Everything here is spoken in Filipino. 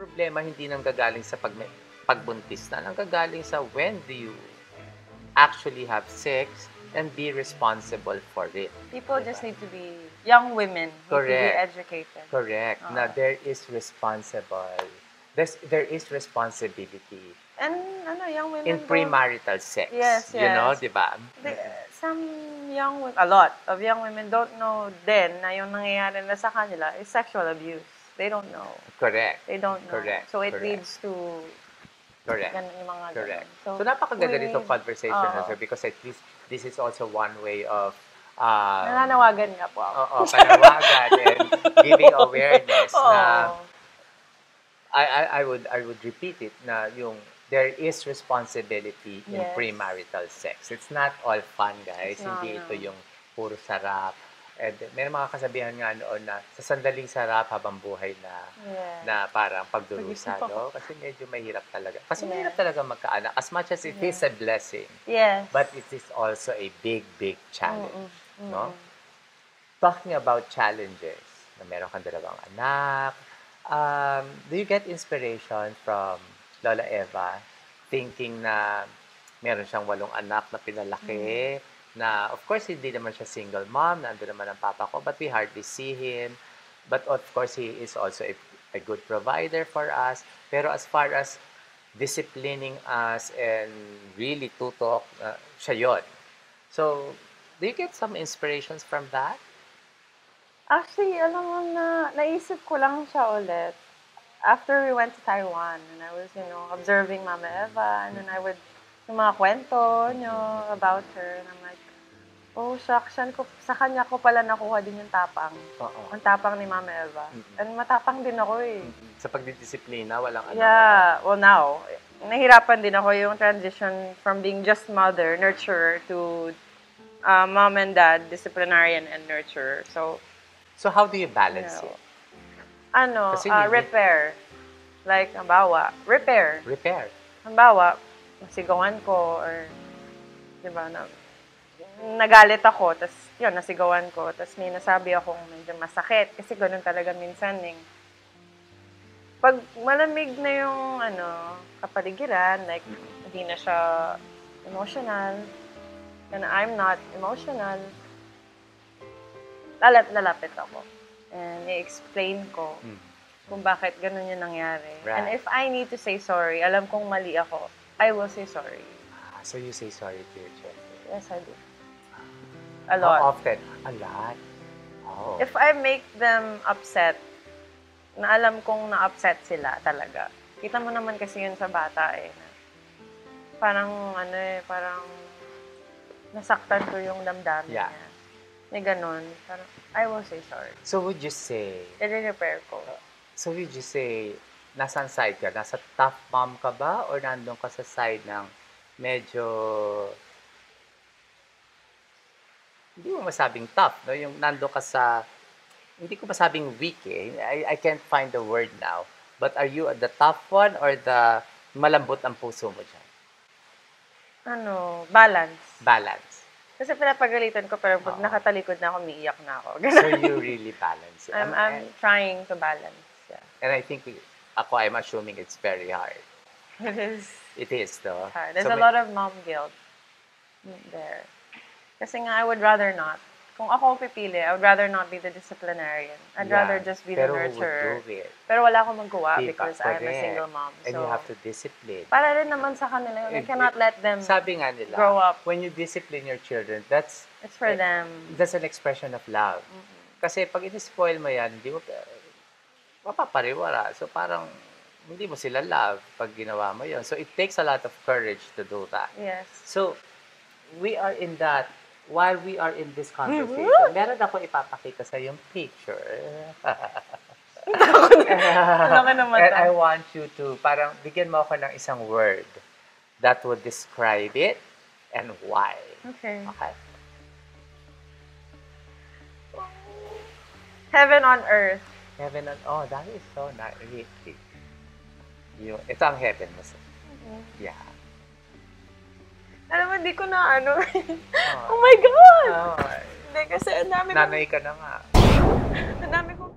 problema hindi nanggagaling sa pagbuntis na, nanggagaling sa when do you actually have sex and be responsible for it. People just need to be, young women need to be educated. Correct. Na there is responsibility. And young women in premarital sex. Yes, You know, di ba? Some young women, a lot of young women don't know then na yung nangyayari na sa kanila is sexual abuse. They don't know. Correct. They don't know. Correct. So it leads to Correct. yung mga Correct. ganun. So napakaganda nitong conversation na sir, because at least this is also one way of nananawagan nga po ako. Panawagan and giving awareness na I would repeat it na yung there is responsibility in premarital sex. It's not all fun, guys. Hindi ito yung puro sarap. And may mga kasabihan nga noon na sa sandaling sarap habang buhay na na parang pagdurusa, no? Kasi medyo mahirap talaga. Kasi mahirap talaga magkaanak. As much as it is a blessing, but it is also a big, big challenge. No? Talking about challenges, na meron kang dalawang anak, do you get inspiration from Lola Eva thinking na meron siyang 8 anak na pinalaki, na of course hindi naman siya single mom, nandun naman ang papa ko, but we hardly see him. But of course he is also a good provider for us. Pero as far as disciplining us and really tutok, siya yun. So, do you get some inspirations from that? Actually, alam mo na, naisip ko lang siya ulit after we went to Taiwan, and I was, observing Mama Eva, and then I would, yung mga kwento nyo about her, and I'm like, oh, shucks, sa kanya ko pala nakuha din yung tapang. Ang tapang ni Mama Eva. And matapang din ako eh. Sa pagdidisiplina, walang ano. Yeah, well now, nahirapan din ako yung transition from being just mother, nurturer, to mom and dad, disciplinarian and nurturer. So how do you balance it? Repair. Like, halimbawa, repair. Repair. Halimbawa, nasigawan ko or, di ba, nagalit ako, tas yun, nasigawan ko, tas may nasabi akong medyo masakit, kasi ganun talaga minsan pag malamig na yung, kapaligiran, like, hindi na siya emotional, and I'm not emotional, lalapit ako. And i-explain ko kung bakit ganun yung nangyari. Right. And if I need to say sorry, alam kong mali ako, I will say sorry. So you say sorry to your children? Yes, I do. A lot. How often? A lot? Oh. If I make them upset, na alam kong na-upset sila talaga. Kita mo naman kasi yun sa bata Parang, parang nasaktan ko yung damdamin niya. May ganun. Parang, I will say sorry. So would you say... I-repair ko. So would you say, nasaan side ka? Nasa tough mom ka ba? Or nandun ka sa side ng medyo... Hindi mo masabing tough, no? Yung nandun ka sa... Hindi ko masabing weak eh. I can't find the word now. But are you the tough one or the malambot ang puso mo dyan? Balance. Balance. Kasi pinapagalitan ko, pero pag nakatalikod na ako, umiiyak na ako. So you really balance it. I'm trying to balance, yeah. And I think, I'm assuming it's very hard. It is. It is, though. Hard. There's a lot of mom guilt there. Kasi nga, I would rather not. Kung ako pipili, I would rather not be the disciplinarian. I'd rather just be the nurturer. Who would do it? Pero wala akong magawa because I'm a single mom. And you have to discipline. Para rin naman sa kanila yun. I cannot let them sabi nga nila, grow up. When you discipline your children, it's for them. That's an expression of love. Kasi pag in-spoil mo yan, hindi mo mapapariwara. So parang hindi mo sila love pag ginawa mo yun. So it takes a lot of courage to do that. Yes. So we are in that. While we are in this conversation, meron ako ipapakita sa yung picture. And I want you to, parang bigyan mo ako ng isang word that would describe it and why. Okay. Okay? Heaven on earth. Heaven on, that is so nice. Ito ang heaven mo. Yeah. Alam mo, di ko na Oh my God! Oh. Hindi, kasi ang dami Nanay ka na nga. Ang dami kong